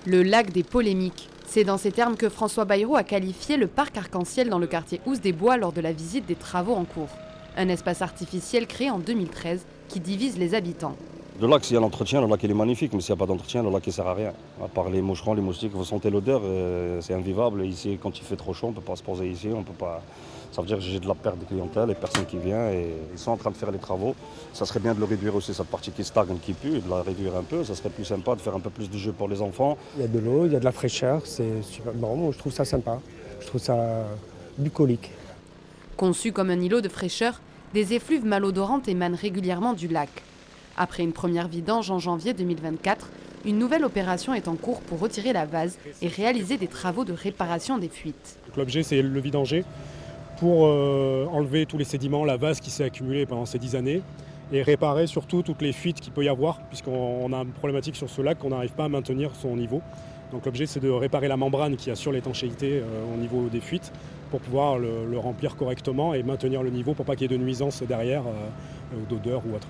Le lac des polémiques. C'est dans ces termes que François Bayrou a qualifié le parc arc-en-ciel dans le quartier Ouse-des-Bois lors de la visite des travaux en cours. Un espace artificiel créé en 2013 qui divise les habitants. Le lac, s'il y a l'entretien, le lac il est magnifique, mais s'il n'y a pas d'entretien, le lac il ne sert à rien. À part les moucherons, les moustiques, vous sentez l'odeur, c'est invivable. Ici, quand il fait trop chaud, on ne peut pas se poser ici, on peut pas. Ça veut dire que j'ai de la perte de clientèle, et personne qui vient, et ils sont en train de faire les travaux. Ça serait bien de le réduire aussi, cette partie qui stagne, qui pue, de la réduire un peu. Ça serait plus sympa de faire un peu plus de jeux pour les enfants. Il y a de l'eau, il y a de la fraîcheur, c'est super bon, je trouve ça sympa. Je trouve ça bucolique. Conçu comme un îlot de fraîcheur, des effluves malodorantes émanent régulièrement du lac. Après une première vidange en janvier 2024, une nouvelle opération est en cours pour retirer la vase et réaliser des travaux de réparation des fuites. L'objet, c'est le vidanger pour enlever tous les sédiments, la vase qui s'est accumulée pendant ces 10 années et réparer surtout toutes les fuites qu'il peut y avoir, puisqu'on a une problématique sur ce lac qu'on n'arrive pas à maintenir son niveau. Donc l'objet, c'est de réparer la membrane qui assure l'étanchéité au niveau des fuites pour pouvoir le remplir correctement et maintenir le niveau pour pas qu'il y ait de nuisances derrière, d'odeur ou autre.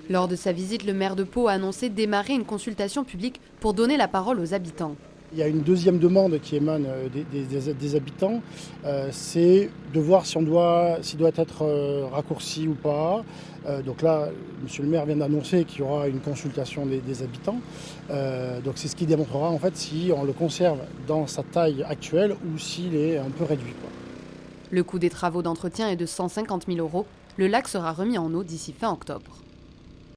Lors de sa visite, le maire de Pau a annoncé démarrer une consultation publique pour donner la parole aux habitants. Il y a une deuxième demande qui émane des habitants, c'est de voir s'il doit être raccourci ou pas. Donc là, monsieur le maire vient d'annoncer qu'il y aura une consultation des habitants. Donc c'est ce qui démontrera en fait si on le conserve dans sa taille actuelle ou s'il est un peu réduit, quoi. Le coût des travaux d'entretien est de 150 000 €. Le lac sera remis en eau d'ici fin octobre.